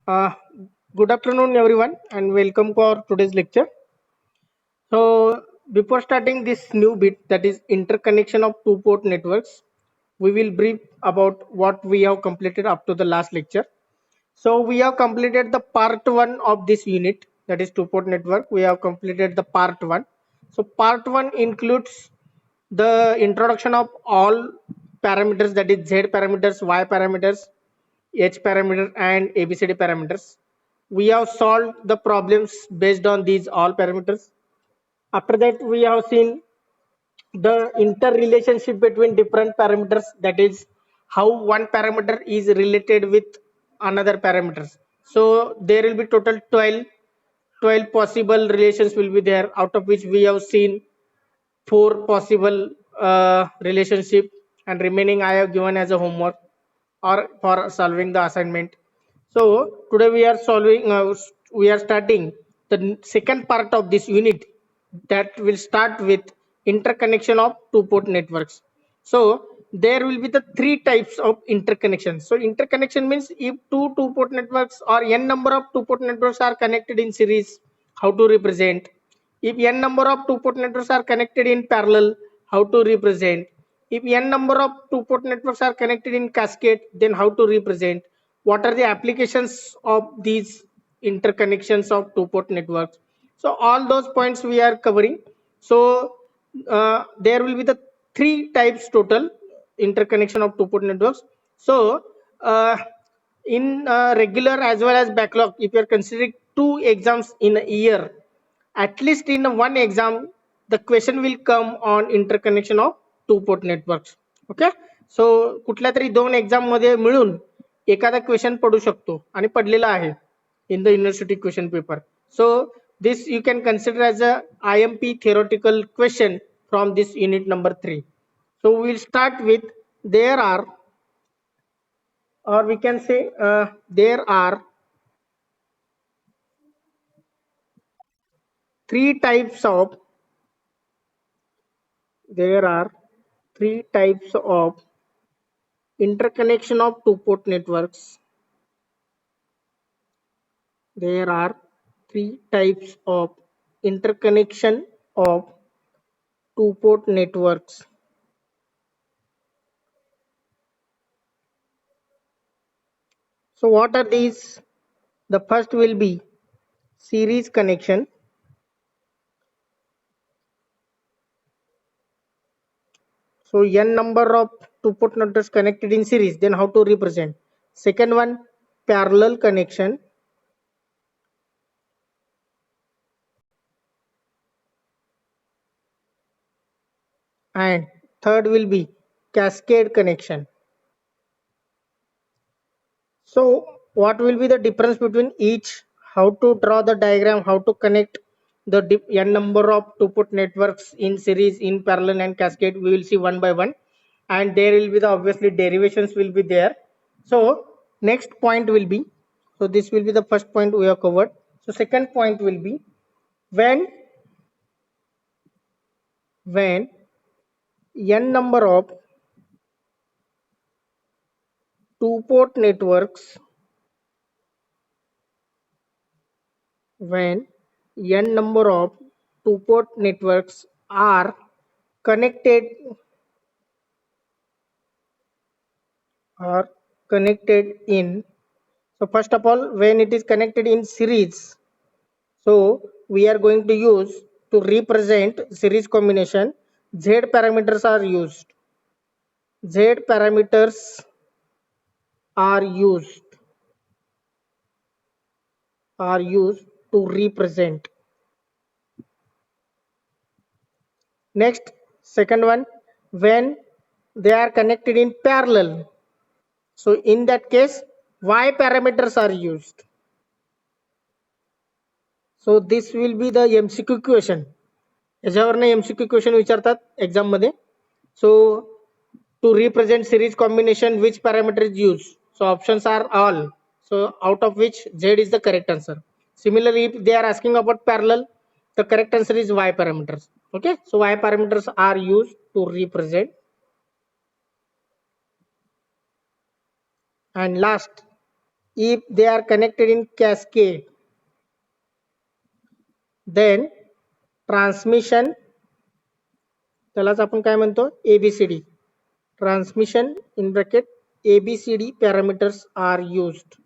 Uh, Good afternoon, everyone, and welcome for today's lecture. So, before starting this new bit, that is interconnection of two-port networks, we will brief about what we have completed up to the last lecture. So, we have completed the part one of this unit, that is two-port network. We have completed the part one. So, part one includes the introduction of all parameters, that is Z parameters, Y parameters, H parameter and ABCD parameters. We have solved the problems based on these all parameters. After that, we have seen the interrelationship between different parameters, that is how one parameter is related with another parameters. So there will be total 12 possible relations will be there, out of which we have seen four possible relationship, and remaining I have given as a homework or for solving the assignment. So today we are starting the second part of this unit, that will start with interconnection of two-port networks. So there will be the three types of interconnection. So interconnection means if two-port networks or n number of two-port networks are connected in series, how to represent. If n number of two-port networks are connected in parallel, how to represent. If n number of two-port networks are connected in cascade, then how to represent. What are the applications of these interconnections of two-port networks? So all those points we are covering. So there will be the three types total interconnection of two-port networks. So in regular as well as backlog, if you are considering two exams in a year, at least in one exam the question will come on interconnection of two port networks. Okay. So कुठल्या तरी दोन exam मध्ये मिळून एखादा question पडू शकतो आणि पडलेला आहे in the university question paper. So this you can consider as a IMP theoretical question from this unit number 3. So we will start with, there are, or we can say there are three types of there are three types of interconnection of two-port networks. There are three types of interconnection of two-port networks. So what are these? The first will be series connection. So n number of two-port networks connected in series, then how to represent. Second one, parallel connection. And third will be cascade connection. So what will be the difference between each? How to draw the diagram, how to connect the n number of two-port networks in series, in parallel and cascade, we will see one by one. And there will be the obviously derivations will be there. So next point will be, so this will be the first point we have covered. So second point will be, when n number of two-port networks, when n number of two-port networks are connected are connected in, so first of all, when it is connected in series, so we are going to use, to represent series combination, Z parameters are used. Z parameters are used are used to represent. Next, second one, when they are connected in parallel, so in that case Y parameters are used. So this will be the MCQ question. याच्यावरनं MCQ question विचारतात exam मध्ये. So to represent series combination, which parameter is used? So options are all. So out of which Z is the correct answer. Similarly, if they are asking about parallel, the correct answer is Y parameters. Okay, so Y parameters are used to represent. And last, if they are connected in cascade, then transmission, त्यालाच आपण काय म्हणतो, ABCD, transmission in bracket ABCD parameters are used.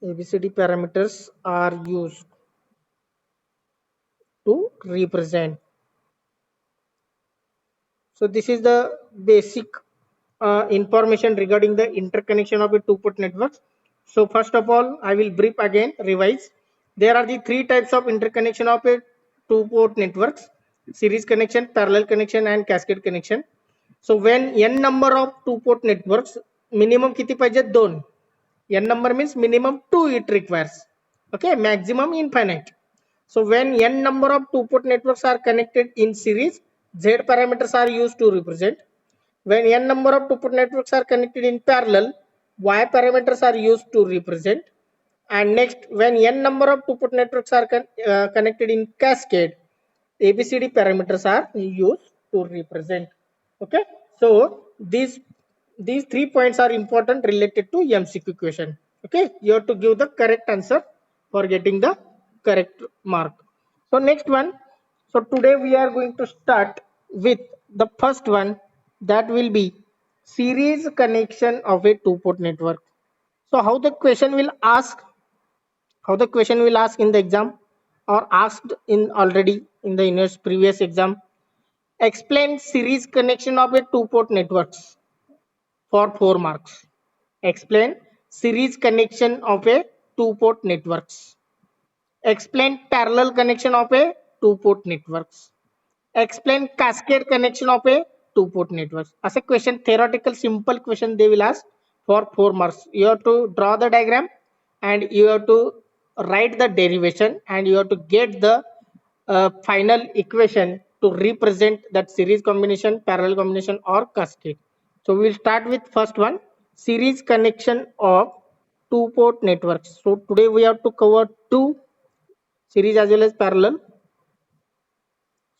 ABCD parameters are used to represent. So this is the basic information regarding the interconnection of a two-port network. So first of all, I will brief again, revise. There are the three types of interconnection of a two-port networks: series connection, parallel connection, and cascade connection. So when n number of two-port networks, minimum किती पाहिजे, 2. N number means minimum 2 it requires. Okay, maximum infinite. So when n number of two-port networks are connected in series, Z parameters are used to represent. When n number of two-port networks are connected in parallel, Y parameters are used to represent. And next, when n number of two-port networks are connected in cascade, ABCD parameters are used to represent. Okay, so these 3 points are important related to MCQ question. Okay, you have to give the correct answer for getting the correct mark. So next one, so today we are going to start with the first one, that will be series connection of a two-port network. So how the question will ask, in the exam, or asked in already in the previous exam. Explain series connection of a two-port networks for 4 marks. Explain series connection of a two-port networks. Explain parallel connection of a two-port networks. Explain cascade connection of a two-port networks. As a question, theoretical simple question they will ask for 4 marks. You have to draw the diagram and you have to write the derivation and you have to get the final equation to represent that series combination, parallel combination, or cascade. So we will start with first one, series connection of two-port networks. So today we have to cover two, series as well as parallel.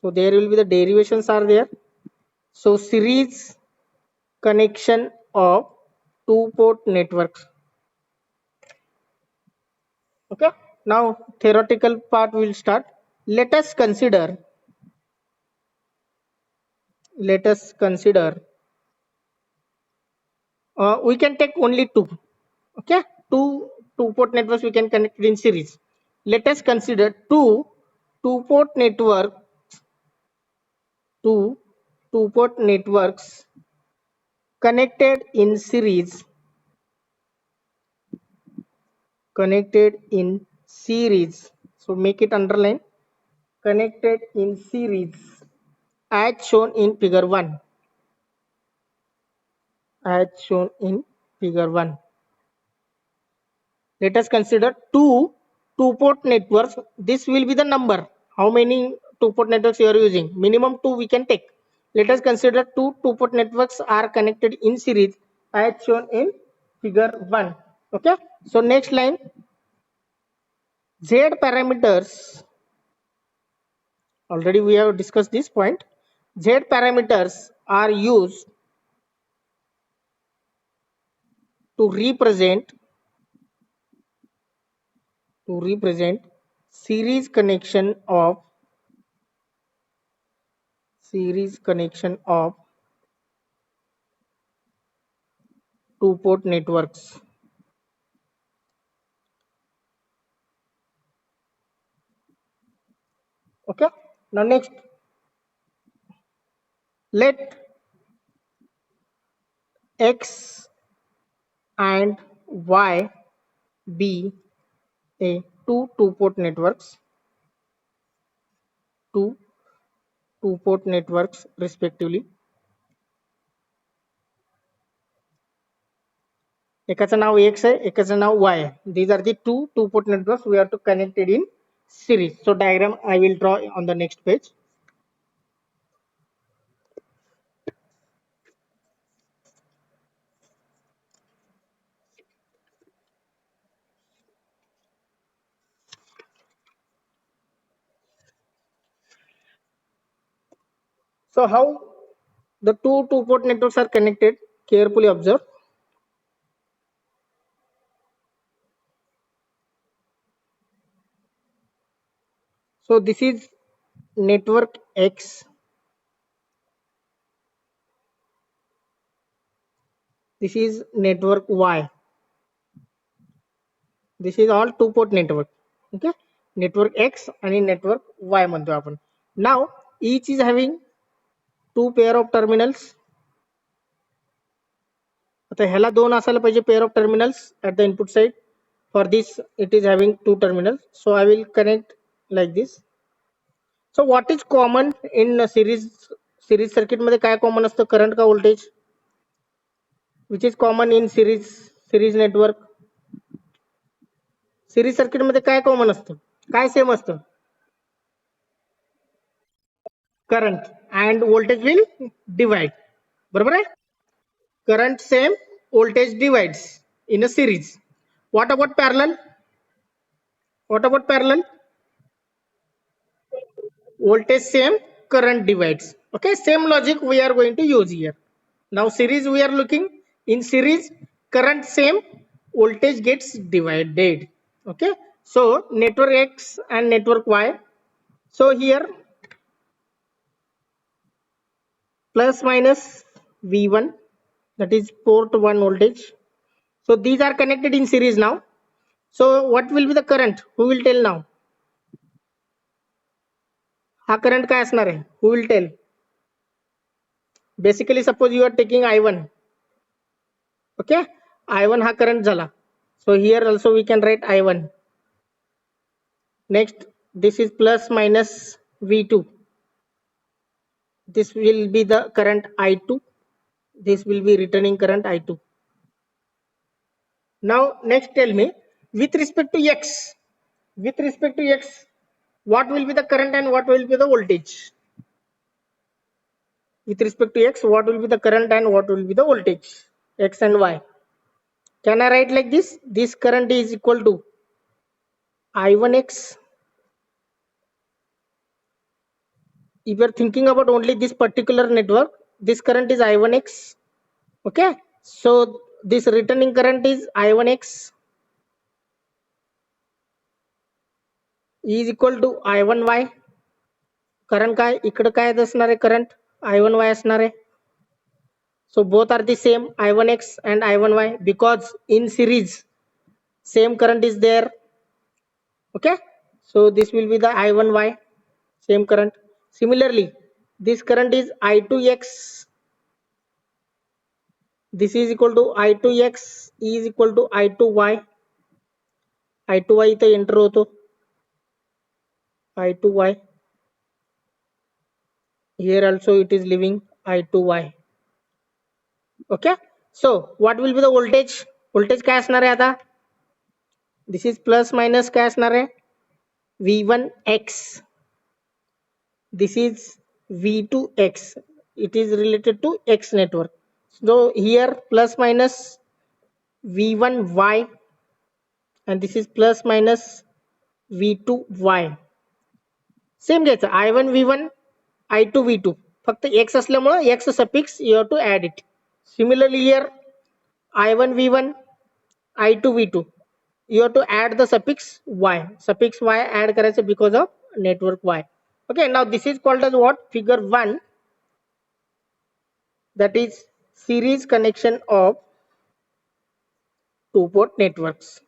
So there will be the derivations are there. So series connection of two-port networks. Okay. Now theoretical part will start. Let us consider. We can take only two. Okay, two-port networks we can connect in series. Let us consider two-port networks connected in series. So make it underline. Connected in series as shown in figure 1. Let us consider two-port networks. This will be the number. How many two-port networks you are using? Minimum 2 we can take. Let us consider two-port networks are connected in series as shown in figure 1. Okay. So next line, Z parameters. Already we have discussed this point. Z parameters are used to represent series connection of two-port networks. Okay. Now next, let X and Y be a two-port networks. Two-port networks respectively. एकाचं नाव X आहे, एकाचं नाव Y आहे. These are the two-port networks we have to connected in series. So diagram I will draw on the next page. So how the two-port networks are connected? Carefully observe. So this is network X, this is network Y, this is all two port network. Okay, network X आणि network Y म्हणतो आपण. Now each is having two pair of terminals. आता ह्याला दोन असायला पाहिजे pair of terminals at the input side. For this it is having two terminals, so I will connect like this. So what is common in series circuit मध्ये काय common असतं, current का voltage? Which is common in series network? Series circuit मध्ये काय common असतं, काय same असतं? Current and voltage will divide. बरोबर आहे, current same, voltage divides in a series. What about parallel? What about parallel? Voltage same, current divides. Okay, same logic we are going to use here. Now series we are looking, in series current same, voltage gets divided. Okay, so network X and network Y. So here plus minus V1, that is port 1 voltage. So these are connected in series now. So what will be the current? Who will tell now? हा current काय असणार आहे? Who will tell? Basically suppose you are taking I1. Okay, I1 हा current झाला. So here also we can write I1. Next, this is plus minus V2. This will be the current I2. This will be returning current I2. Now next tell me, with respect to X, what will be the current and what will be the voltage? With respect to X, what will be the current and what will be the voltage? X and Y. Can I write like this? This current is equal to I1X. If you are thinking about only this particular network, this current is I1X. Okay, so this returning current is I1X is equal to I1Y. Current काय इकडे काय असणार आहे, current I1Y असणार आहे. So both are the same, I1X and I1Y, because in series same current is there. Okay, so this will be the I1Y, same current. Similarly, this current is I2X. This is equal to I2X is equal to I2Y. I2Y इथे enter होतो, I2Y. Here also it is leaving I2Y. Okay, so what will be the voltage? Voltage काय असणार आहे आता? This is plus minus काय असणार आहे? V1X. This is V2X. It is related to X network. So here plus minus V1Y and this is plus minus V2Y. Same घ्यायचं, I1 V1, I2 V2. फक्त X असल्यामुळे X suffix you have to add it. Similarly here I1 V1, I2 V2. You have to add the suffix Y. Suffix Y add करायचं because of network Y. Okay, now this is called as what? Figure 1. That is series connection of two port networks.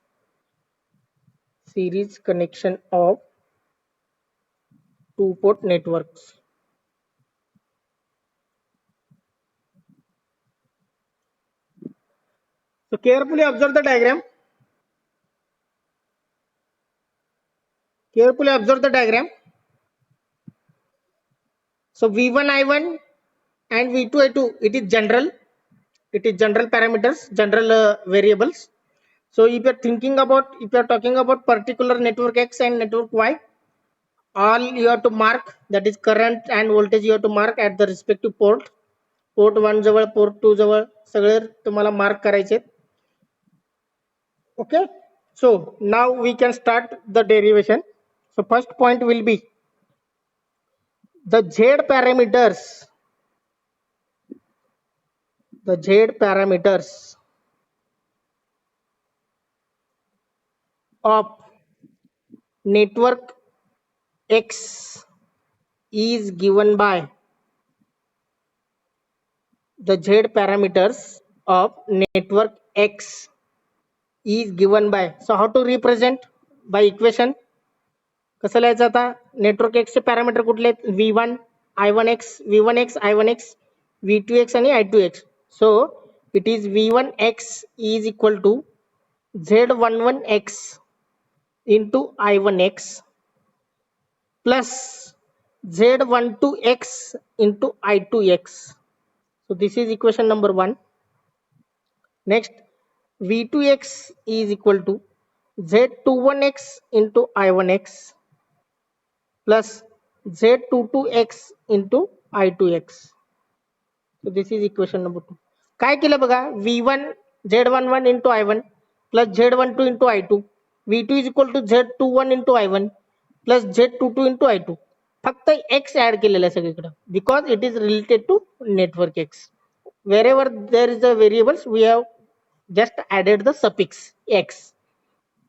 Series connection of two port networks. So carefully observe the diagram. Carefully observe the diagram. So V1 I1 and V2 I2, it is general. It is general parameters, general variables. So if you are thinking about, if you are talking about particular network X and network Y, all you have to mark, that is current and voltage you have to mark at the respective port. Port 1 जवळ, port 2 जवळ सगळे तुम्हाला mark करायचे. Okay, so now we can start the derivation. So first point will be the Z parameters. The Z parameters of network X is given by the Z parameters of network X is given by. So how to represent by equation? कसं लिहायचं आता? Network x चे parameter कुठले आहेत? V1 I1x V1x I1x V2x आणि I2x. So it is V1x is equal to Z11x into I1x plus Z12x into I2x. So this is equation number 1. Next, V2x is equal to Z21x into I1x plus Z22x into I2x. So this is equation number 2. काय केलं बघा, V1 Z11 into I1 plus Z12 into I2. V2 is equal to Z21 into I1 plus Z22 into I2. फक्त x add केलेलं आहे सगळीकडे because it is related to network x. Wherever there is a variables, we have just added the suffix x.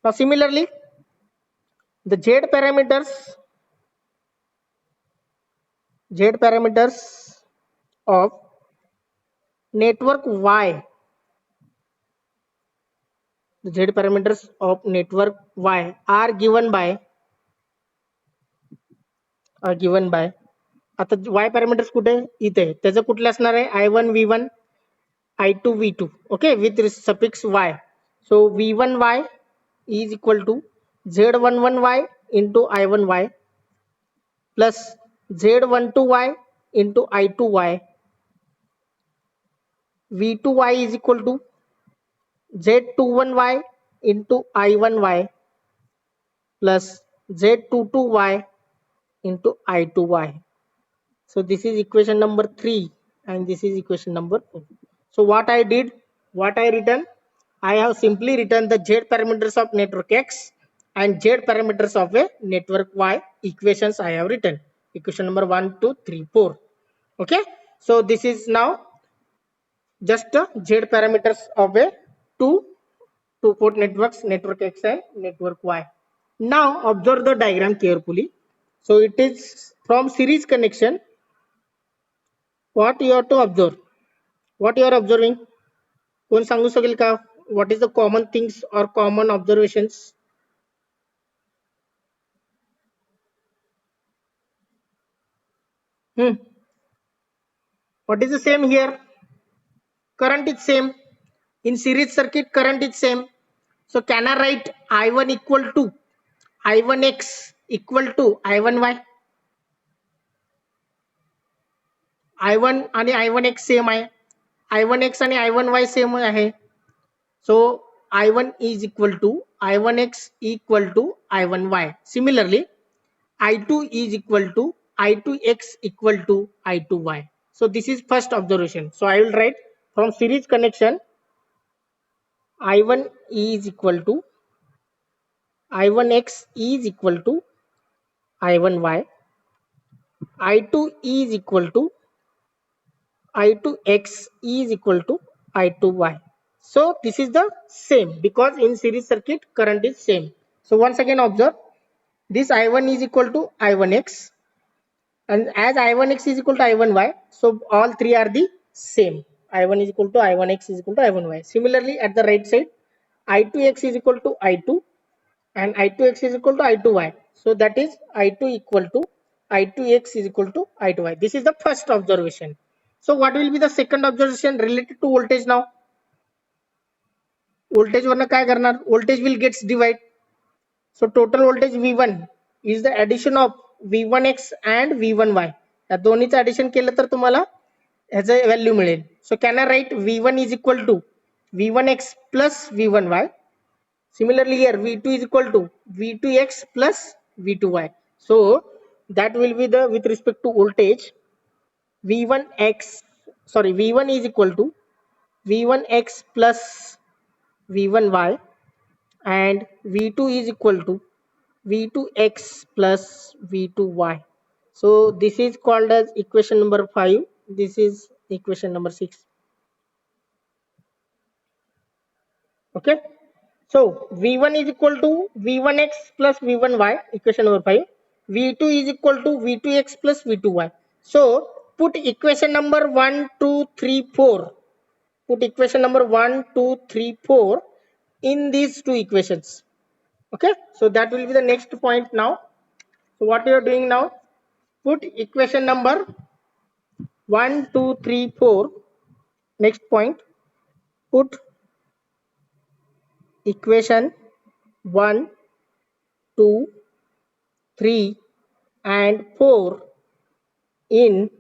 Now similarly, the Z parameters of network Y, the Z parameters of network Y are given by आता Y parameters कुठे इथे त्याचं कुठलं असणार आहे I1 V1 I2 V2 okay with this suffix Y. So V1Y is equal to Z11Y into I1Y plus Z12Y into I2Y. V2Y is equal to Z21Y into I1Y plus Z22Y into I2Y. So this is equation number 3 and this is equation number 4. So what I written, I have simply written the Z parameters of network X and Z parameters of a network Y equations I have written. Equation number 1, 2, 3, 4. Okay. So this is now just the Z parameters of a two-port networks, network X and network Y. Now observe the diagram carefully. So it is from series connection. What you have to observe? What you are observing? कोण सांगू शकेल का? What is the common things or common observations? What is the same here? Current is same. In series circuit, current is same. So can I write I1 equal to I1x equal to I1y? I1 आणि I1x same आहे. I1x आणि I1y same आहे. So I1 is equal to I1x equal to I1y. Similarly, I2 is equal to I2x equal to I2y. So this is first observation. So I will write from series connection I1 is equal to I1x is equal to I1y. I2 is equal to I2x is equal to I2y. So this is the same because in series circuit current is same. So once again observe this I1 is equal to I1x and as I1x is equal to I1y, so all three are the same. I1 is equal to I1x is equal to I1y. Similarly at the right side I2x is equal to I2 and I2x is equal to I2y. So that is I2 equal to I2x is equal to I2y. This is the first observation. So what will be the second observation related to voltage now? Voltage वरनं काय करणार? Voltage will gets divide. So total voltage V1 is the addition of V1x and V1y. या दोन्हीचं addition केलं तर तुम्हाला ह्याचं value मिळेल. So can I write V1 is equal to V1x plus V1y? Similarly here V2 is equal to V2x plus V2y. So that will be the with respect to voltage V1 is equal to V1x plus V1y and V2 is equal to V2x plus V2y. So this is called as equation number 5. This is equation number 6. Okay. So V1 is equal to V1x plus V1y, equation number 5. V2 is equal to V2x plus V2y. So put equation number 1, 2, 3, 4. Put equation number 1, 2, 3, 4 in these two equations. Okay, so that will be the next point now. So what you are doing now, put equation number 1, 2, 3, 4. Next point, put equation 1, 2, 3 and 4 in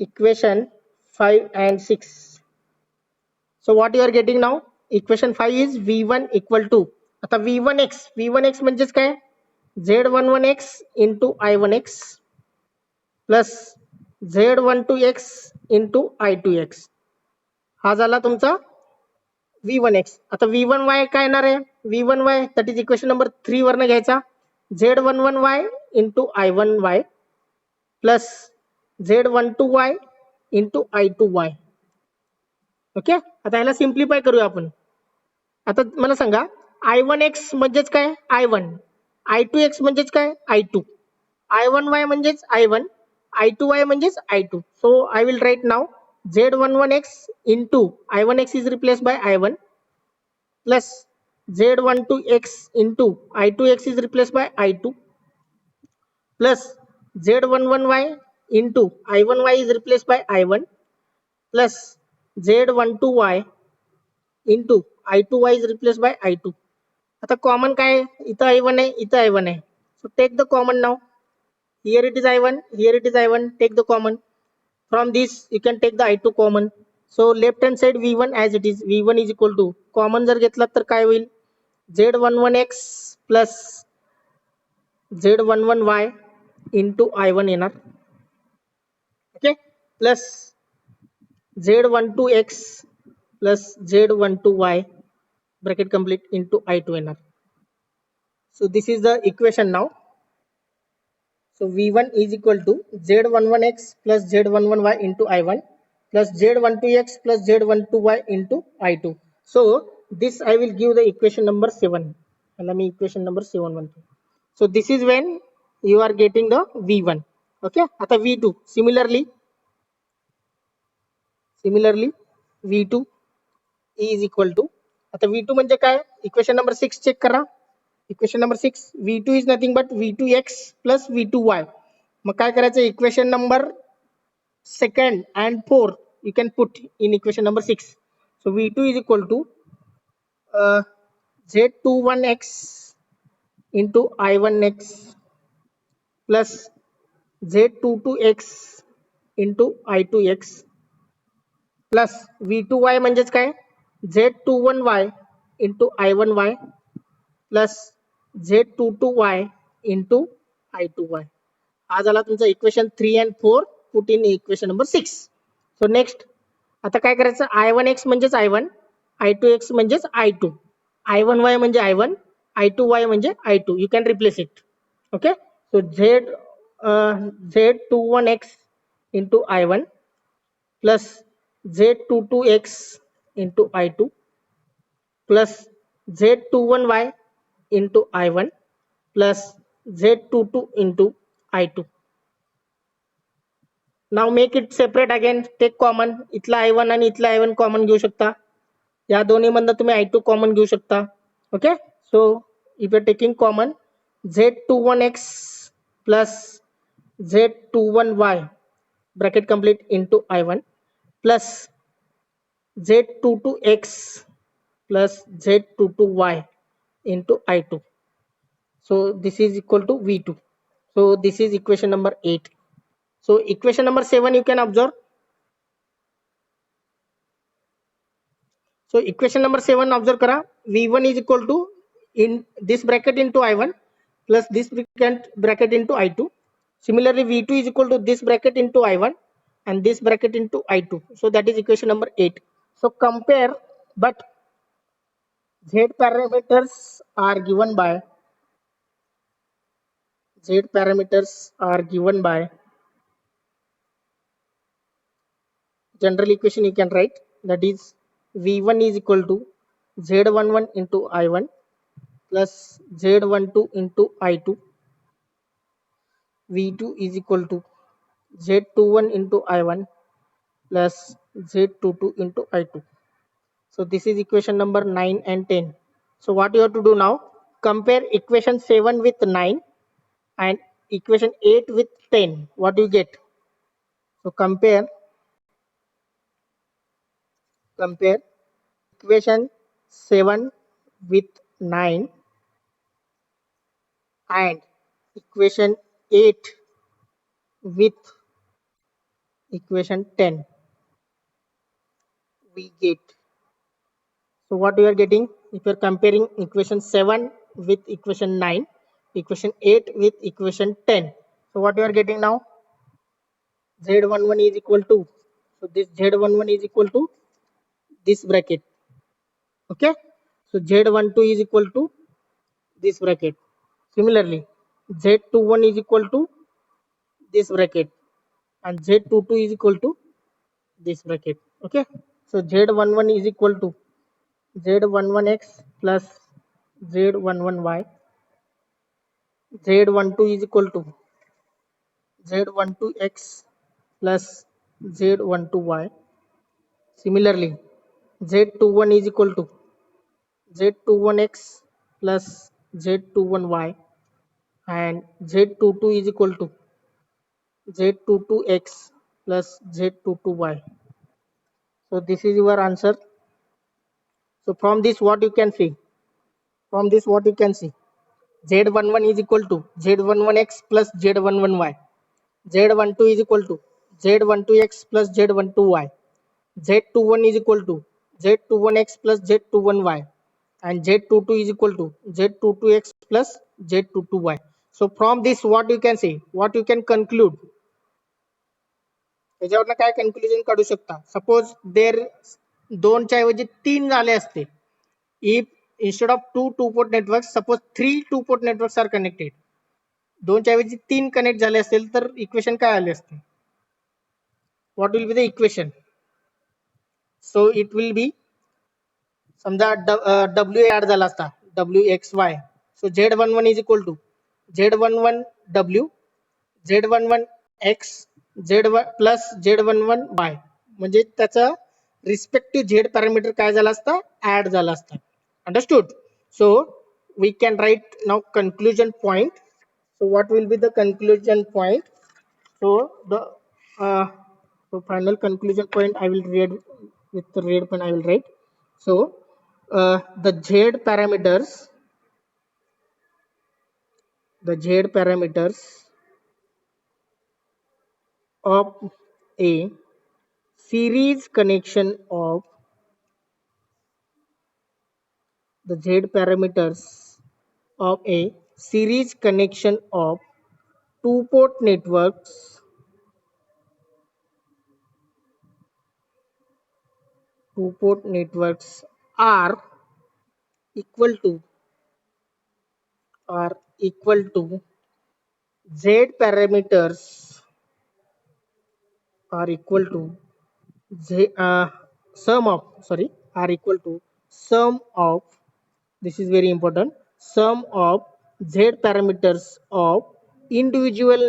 equation 5 and 6. So what you are getting now, equation 5 is v1 equal to, आता v1x म्हणजेच काय, z11x into i1x plus z12x into i2x. हा झाला तुमचा v1x. आता v1y काय येणार आहे, v1y that is equation number 3 वरनं घ्यायचा, z11y into i1y plus z12y into i2y. Okay, आता याला सिम्प्लिफाय करूया आपण. आता मला सांगा, i1x म्हणजेच काय, i1, i2x म्हणजेच काय, i2, i1y म्हणजेच i1, i2y म्हणजेच i2. So I will write now z11x into i1x is replaced by i1 plus z12x into i2x is replaced by i2 plus z11y into i1y is replaced by i1 plus z12y into i2y is replaced by i2. आता common काय आहे, इथं i1 आहे, इथं i1 आहे. So take the common now. Here it is i1, here it is i1. Take the common. From this you can take the i2 common. So left hand side v1 as it is, v1 is equal to, common जर घेतला तर काय होईल, z11x plus z11y into i1 येणार. Okay, plus z12x plus z12y bracket complete into i2 येणार. So this is the equation now. So v1 is equal to z11x plus z11y into i1 plus z12x plus z12y into i2. So this I will give the equation number 7. And let me equation number 7 1. So this is when you are getting the v1. Okay, आता v2 similarly v2 is equal to, आता v2 म्हणजे काय, equation number 6 check करा. Equation number 6, v2 is nothing but v2x plus v2y. मग काय करायचं, equation number second and 4 you can put in equation number 6. So v2 is equal to z21x into i1x plus z22x into i2x plus v2y म्हणजेच काय, z21y into i1y plus z22y into i2y. हा झाला तुमचा equation 3 and 4 put in equation number 6. So next आता काय करायचं, i1x म्हणजेच i1, i2x म्हणजेच i2, i1y म्हणजे i1, i2y म्हणजे i2. You can replace it. Okay, so z21x into i1 plus z22x into i2 plus z21y into i1 plus z22 into i2. Now make it separate again. Take common. इथला i1 आणि इथला i1 common घेऊ शकता. या दोन्ही मधनं तुम्ही i2 common घेऊ शकता. Okay, so if you are taking common, z21x plus z21y bracket complete into i1 plus z22x plus z22y into i2. So this is equal to v2. So this is equation number 8. So equation number 7 you can observe. So equation number 7 observe kara, v1 is equal to, in this bracket into i1 plus this bracket into i2. Similarly v2 is equal to this bracket into i1 and this bracket into i2. So that is equation number 8. So compare, but z parameters are given by general equation you can write, that is v1 is equal to z11 into i1 plus z12 into i2 V2 is equal to Z21 into I1 plus Z22 into I2. So this is equation number 9 and 10. So what you have to do now, compare equation 7 with 9 and equation 8 with 10. What do you get? So compare equation 7 with 9 and equation 8 with equation 10. We get, so what we are getting, if you are comparing equation 7 with equation 9, equation 8 with equation 10, so what you are getting now, Z11 is equal to, so this Z11 is equal to this bracket. Okay, so Z12 is equal to this bracket. Similarly, Z21 is equal to this bracket and Z22 is equal to this bracket. Okay, so Z11 is equal to Z11x plus Z11y. Z12 is equal to Z12x plus Z12y. Similarly, Z21 is equal to Z21x plus Z21y and Z22 is equal to Z22x plus Z22y. So this is your answer. So from this what you can see? From this what you can see? Z11 is equal to Z11x plus Z11y. Z12 is equal to Z12x plus Z12y. Z21 is equal to Z21x plus Z21y. And Z22 is equal to Z22x plus Z22y. So from this what you can say? What you can conclude? त्याच्यावरनं काय conclusion काढू शकता? Suppose there दोनच्या ऐवजी तीन झाले असते. If instead of two port networks, suppose three two port networks are connected. दोनच्या ऐवजी तीन कनेक्ट झाले असेल तर इक्वेशन काय आले असते? What will be the equation? So it will be, समजा W ऍड झाला असता, WXY. So Z11 is equal to Z11W, Z11X, Z1 plus Z11Y. म्हणजे त्याचा रिस्पेक्टिव्ह झेड पॅरामीटर काय झाला असता? ऍड झाला असता. Understood? So we can write now conclusion point. So what will be the conclusion point? So the uh, so final conclusion point I will read with the red pen. I will write. So the Z parameters of a series connection of the Z parameters of a series connection of two port networks are equal to Z parameters are equal to Z sum of, sorry, are equal to sum of, this is very important, sum of Z parameters of individual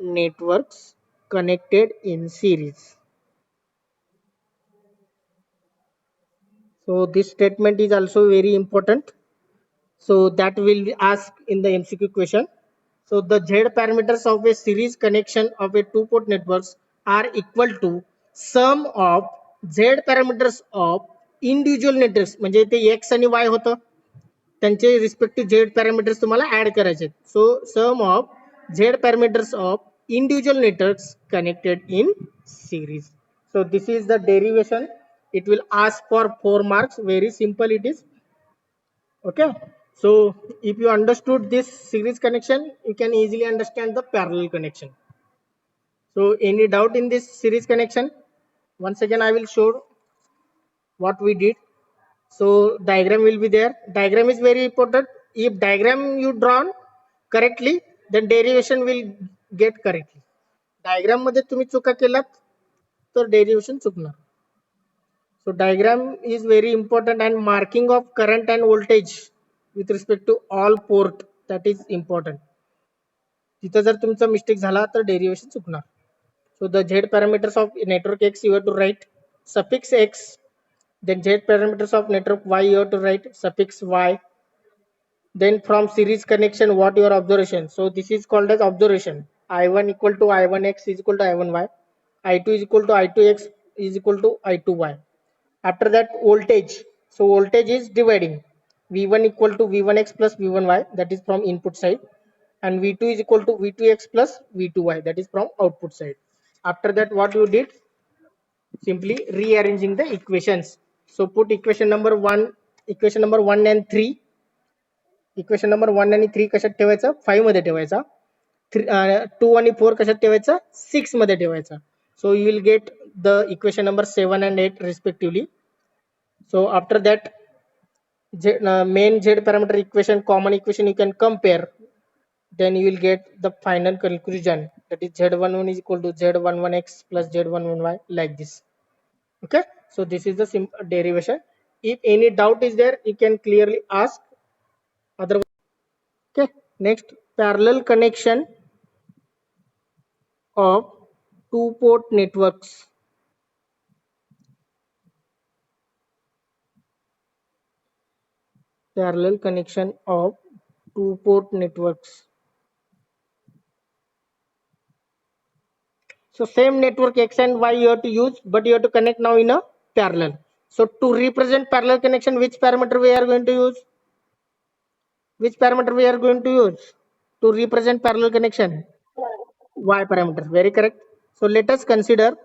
networks connected in series. So this statement is also very important. So that will be asked in the MCQ question. So the Z parameters of a series connection of a two port networks are equal to sum of Z parameters of individual networks. म्हणजे ते X आणि Y होतं, त्यांचे respective Z parameters तुम्हाला add करायचे. सो सम of Z parameters of individual networks connected in series. So this is the derivation. It will ask for 4 marks. Very simple it is. Okay. So if you understood this series connection, you can easily understand the parallel connection. So any doubt in this series connection? Once again I will show what we did. So diagram will be there. Diagram is very important. If diagram you drawn correctly, then derivation will get correctly. Diagram मध्ये तुम्ही चुका केलात तर derivation चुकणार. So diagram is very important, and marking of current and voltage with respect to all port. That is important. तिथं जर तुमचा mistake झाला तर डेरिव्हेशन चुकणार. So the Z parameters of network X you have to write suffix X, then Z parameters of network Y you have to write suffix Y. Then from series connection, what your observation? So this is called as observation. I1 equal to I1X is equal to I1Y. I2 is equal to I2X is equal to I2Y. After that, voltage. So voltage is dividing. V1 equal to V1X plus V1Y, that is from input side, and V2 is equal to V2X plus V2Y, that is from output side. After that, what you did? Simply rearranging the equations. So put equation number 1 and 3. Equation number 1 आणि 3 कशात ठेवायचा? 5 मध्ये ठेवायचा. 2 आणि 4 कशात ठेवायचा? 6 मध्ये ठेवायचा. So you will get the equation number 7 and 8 respectively. So after that, main Z parameter equation, common equation you can compare. Then you will get the final conclusion, that is Z11 is equal to Z11X plus Z11Y, like this. Okay, so this is the simple derivation. If any doubt is there, you can clearly ask. Otherwise, okay, next, parallel connection of two port networks. Parallel connection of two port networks. So same network X and Y you have to use, but you have to connect now in a parallel. So to represent parallel connection, which parameter we are going to use? Which parameter we are going to use to represent parallel connection? Y parameter. Very correct. So let us consider.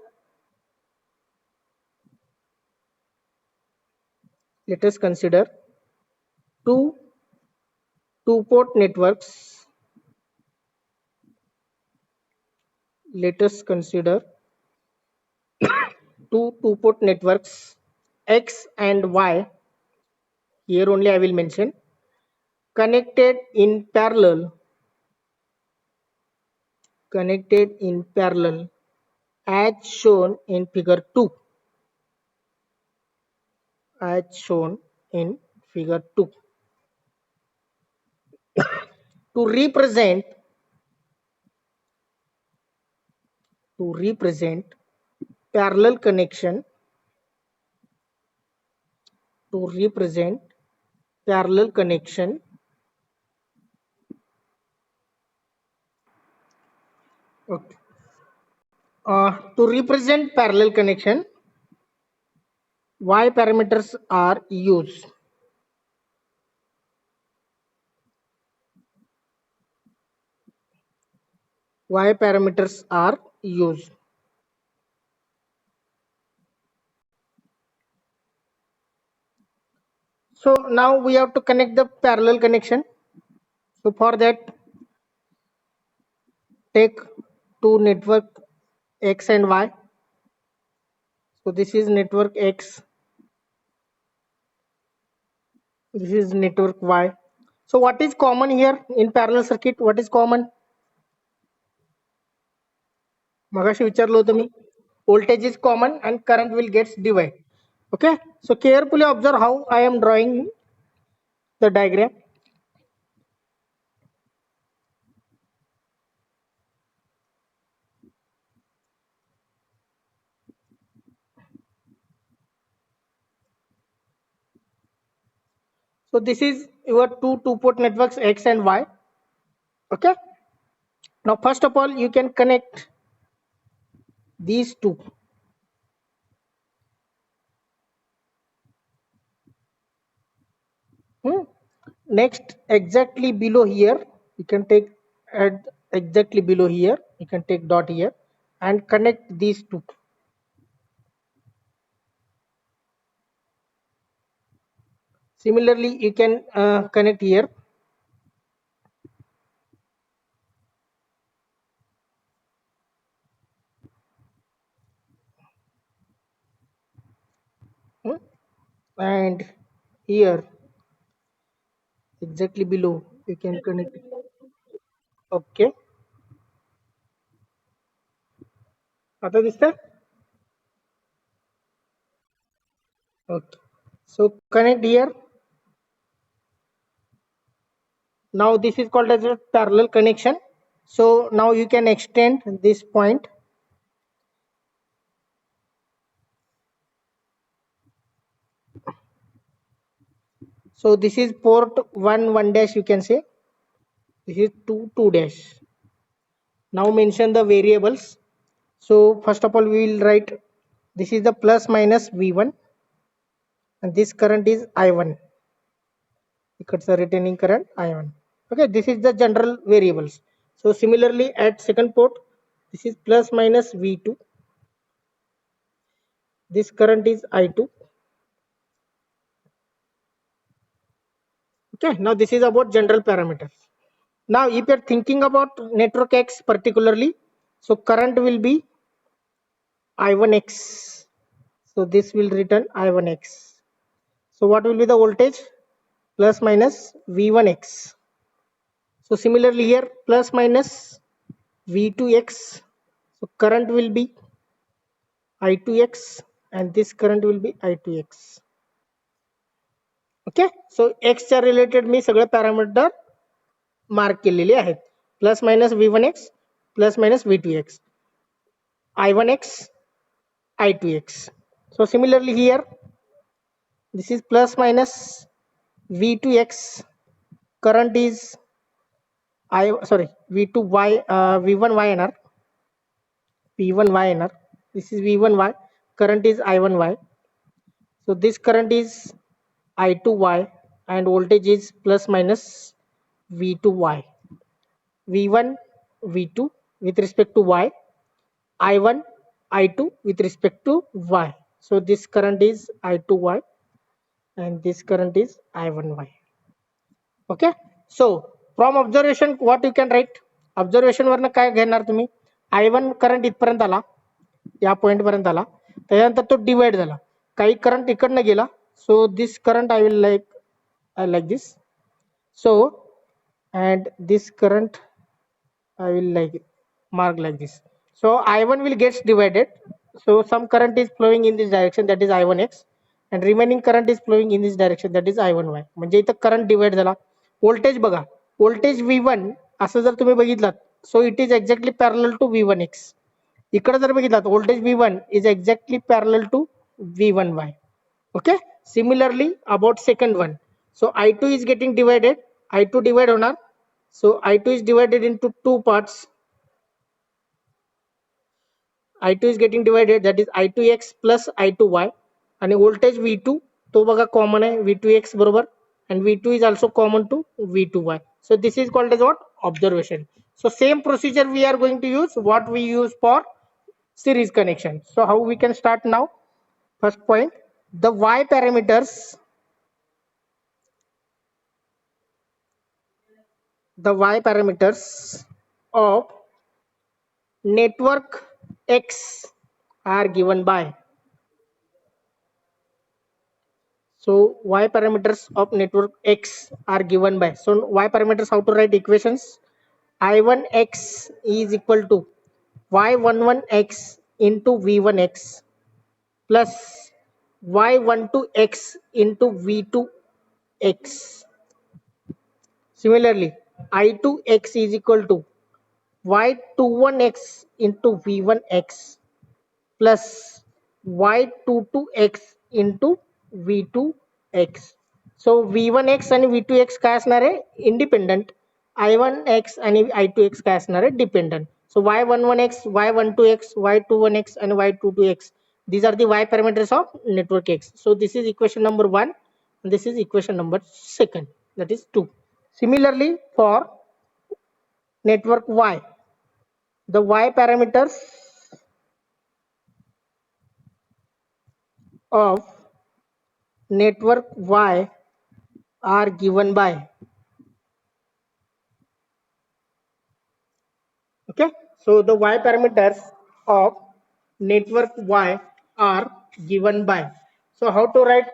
Let us consider two two-port networks. Let us consider two two-port networks X and Y. Here only I will mention connected in parallel. Connected in parallel as shown in figure 2. As shown in figure 2. To represent parallel connection, to represent parallel connection, okay. To represent parallel connection, Y parameters are used. Y parameters are used. So now we have to connect the parallel connection. So for that, take two network X and Y. So this is network X. This is network Y. So what is common here in parallel circuit? What is common? मगाशी विचारलं होतं मी. Voltage is common and current will get divided. Okay. So carefully observe how I am drawing the diagram. So this is your two two-port networks X and Y. Okay. Now first of all, you can connect these two. Next, exactly below here, you can take at exactly below here, you can take dot here and connect these two. Similarly, you can connect here. And here, exactly below, you can connect. Okay. आता दिसतं? Okay. So connect here. Now this is called as a parallel connection. So now you can extend this point. So this is port 1 dash, you can say. This is 2 dash. Now mention the variables. So first of all we will write this is the plus minus V1 and this current is I1. It's a retaining current I1. Okay, this is the general variables. So similarly at second port, this is plus minus V2. This current is I2. Okay, now this is about general parameters. Now if you're thinking about network X particularly, so current will be I1X. So this will return I1X. So what will be the voltage? Plus minus V1X. So similarly here plus minus V2X. So current will be I2X and this current will be I2X. Okay, so X च्या related मी सगळे parameter mark केलेले आहेत. Plus minus V1X plus minus V2X, I1X, I2X. So similarly here this is plus minus V2X, current is V2Y, V1YNR, V1YNR. This is V1Y, current is I1Y. So this current is I2Y and voltage is plus minus V2Y. V1, V2 with respect to Y, I1, I2 with respect to Y. So this current is I2Y and this current is I1Y. Okay. So from observation what you can write? Observation वरनं काय घेणार तुम्ही? I1 current इथपर्यंत आला, या point पर्यंत आला, त्याच्यानंतर तो डिवाइड झाला, काही करंट इकडनं गेला. So this current I like this. So and this current I will mark like this. So I1 will gets divided. So some current is flowing in this direction, that is I1X, and remaining current is flowing in this direction, that is I1Y. म्हणजे इथं current divide झाला. Voltage बघा, voltage V1 असं जर तुम्ही बघितलात, so it is exactly parallel to V1X. इकडे जर बघितलात, voltage V1 is exactly parallel to V1Y. Okay, similarly about second one. So I2 is getting divided, I2 divide होणार. So I2 is divided into two parts. I2 is getting divided, that is I2X plus I2Y, आणि voltage V2 तो बघा common आहे V2X बरोबर, and V2 is also common to V2Y. So this is called as what? Observation. So same procedure we are going to use what we use for series connection. So how we can start now? First point, the Y parameters, of network X are given by. So Y parameters of network X are given by. So Y parameters, how to write equations? I1X is equal to Y11X into V1X plus Y12X into V2X. Similarly, I2X is equal to Y21X into V1X plus Y22X into V2X. So V1X आणि V2X काय असणार आहे? Independent. I1X आणि I2X काय असणार आहे? Dependent. So Y11X, Y12X, Y21X and Y22X. These are the Y parameters of network X. So this is equation number 1 and this is equation number 2, that is 2. Similarly for network Y, the Y parameters of network Y are given by. Okay, so the Y parameters of network Y are given by. So how to write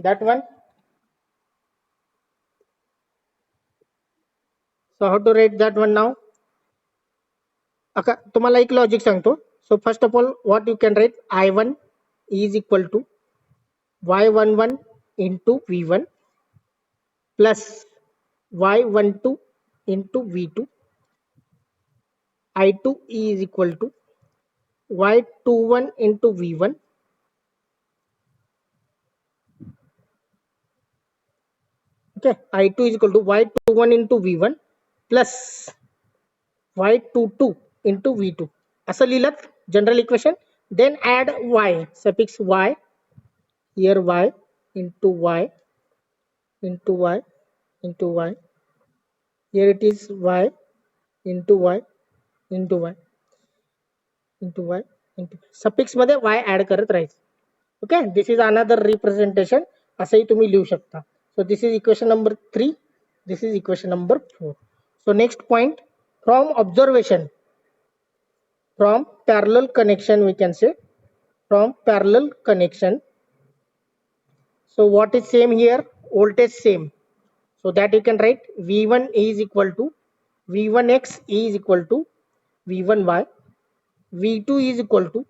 that one? So how to write that one now? Okay, तुम्हाला एक logic सांगतो. So first of all, what you can write? I1 is equal to Y11 into V1 plus y12 into v2, I2 is equal to y21 into v1, okay, I2 is equal to y21 into v1 plus y22 into v2 असं लिहिलं general equation. Then add y, suffix y, here y into y into y into y, here it is y into y into y into y into suffix मध्ये y add करत राहायचं. Okay, this is another representation, असंही तुम्ही लिहू शकता. So this is equation number 3, this is equation number 4. So next point, from observation, from parallel connection, we can say from parallel connection. So what is same here? Voltage same. So that you can write V1 is equal to V1x is equal to V1y, V2 is equal to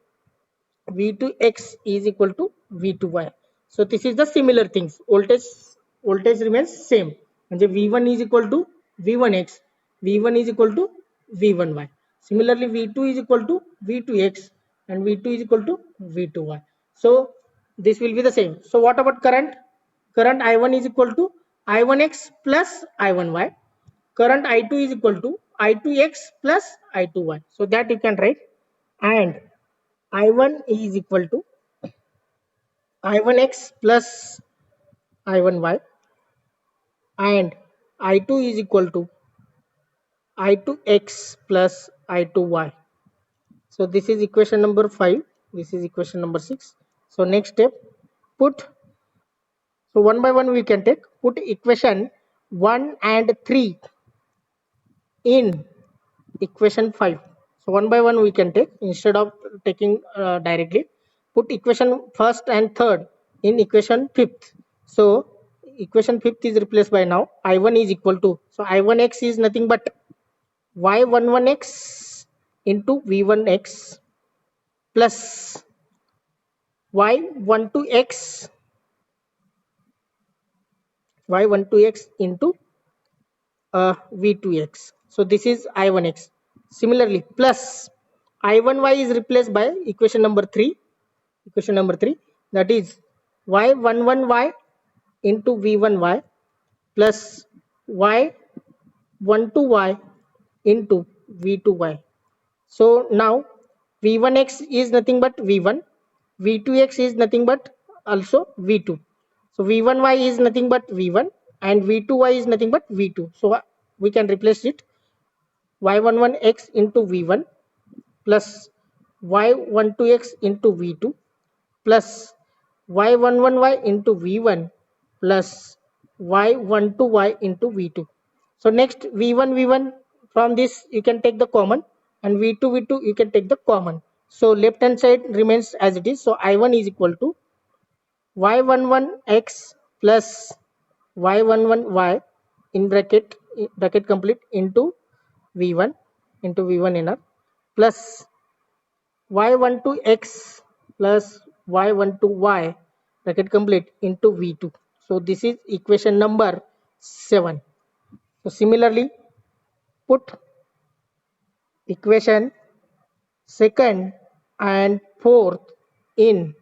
V2x is equal to V2y. So this is the similar things. Voltage remains same. And V1 is equal to V1x, V1 is equal to V1y. Similarly, V2 is equal to V2x and V2 is equal to V2y. So this will be the same. So what about current? Current I1 is equal to I1x plus I1y. Current I2 is equal to I2x plus I2y. So that you can write, and I1 is equal to I1x plus I1y, and I2 is equal to I2x plus I2y. So this is equation number 5. This is equation number 6. So next step, put, so one by one we can take, put equation 1 and 3 in equation 5. So one by one we can take, instead of taking directly, put equation first and third in equation fifth. So equation fifth is replaced by now I1 is equal to, so I1x is nothing but y11x into v1x plus y12x into v2x. So this is I1x. Similarly, plus I1y is replaced by equation number 3. Equation number 3, that is y11y into v1y plus y12y into v2y. So now v1x is nothing but v1, v2x is nothing but also v2. So v1y is nothing but v1 and v2y is nothing but v2. So we can replace it, y11x into v1 plus y12x into v2 plus y11y into v1 plus y12y into v2. So next v1 from this you can take the common, and v2 you can take the common. So left hand side remains as it is. So I1 is equal to y11x plus y11y in bracket complete into v1 inner plus y12x plus y12y bracket complete into v2. So this is equation number 7. So similarly, put equation second and fourth in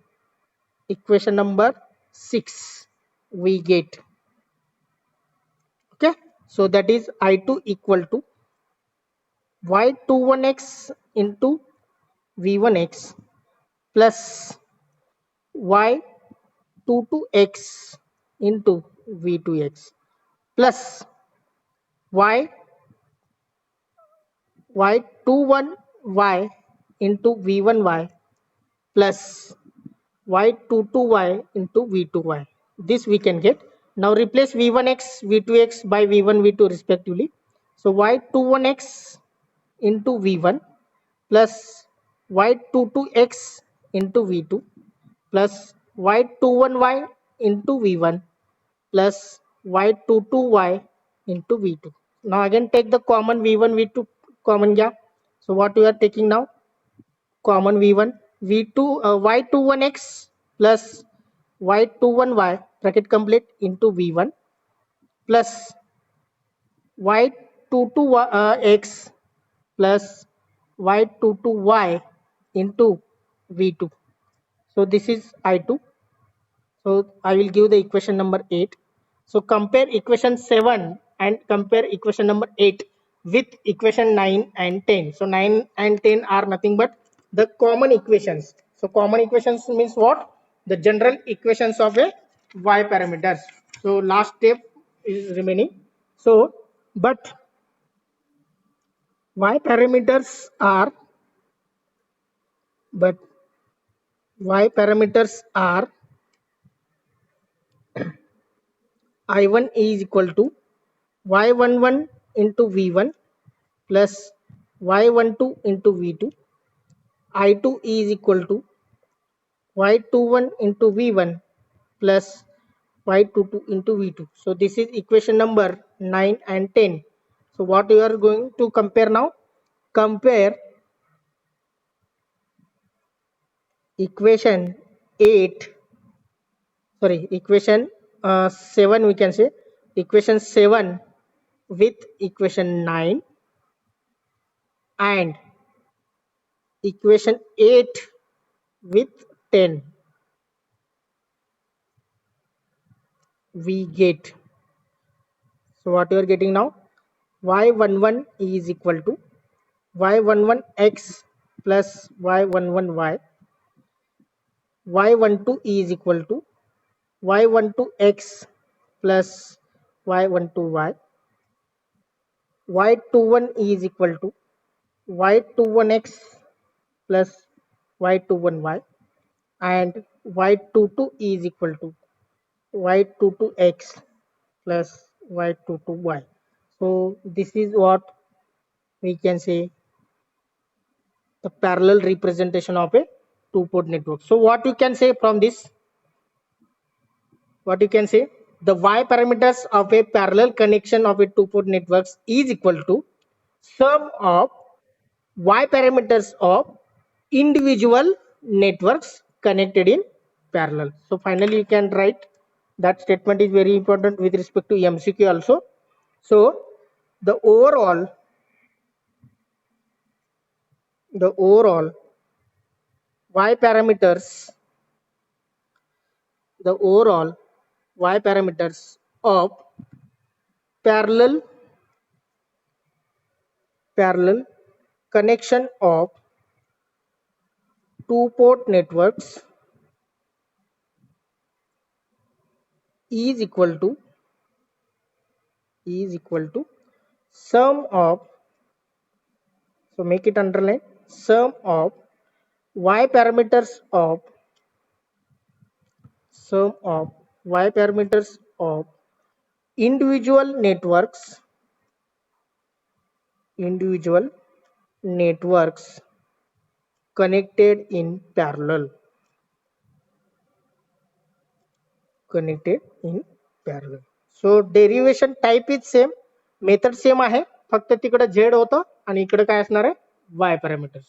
equation number 6 we get, okay. So that is I2 equal to y21x into v1x plus y22x into v2x plus y21y into v1y plus y22y into v2y. This we can get. Now replace v1x v2x by v1 v2 respectively. So y21x into v1 plus y22x into v2 plus y21y into v1 plus y22y into v2. Now again take the common v1 v2 common, yeah. So what we are taking now? Common v1 v2 y21x plus y21y bracket complete into v1 plus y22 x plus y22 y into v2. So this is I2. So I will give the equation number 8. So compare equation 7 and compare equation number 8 with equation 9 and 10. So 9 and 10 are nothing but the common equations. So common equations means what? The general equations of a y parameters. So last step is remaining. So but y parameters are but y parameters are I1 is equal to y11 into v1 plus y12 into v2. I2 is equal to y21 into v1 plus y22 into v2. So this is equation number 9 and 10. So what you are going to compare now? Compare equation 8, sorry, equation 7, we can say equation 7 with equation 9 and equation 8 with 10. We get, so what you are getting now, y11 is equal to y11x plus y11y, y12 is equal to y12x plus y12y, y21 is equal to y21x plus y21y, and y22 is equal to y22x plus y22y. So this is what we can say the parallel representation of a two-port network. So what you can say from this? What you can say? The y parameters of a parallel connection of a two-port networks is equal to sum of y parameters of individual networks connected in parallel. So finally you can write that statement is very important with respect to MCQ also. So the overall y parameters, the overall y parameters of parallel connection of two port networks is equal to sum of, so make it underline, sum of y parameters of individual networks connected in parallel. So derivation type is same, method same आहे, फक्त तिकडे z होतं आणि इकडे काय असणार आहे y parameters.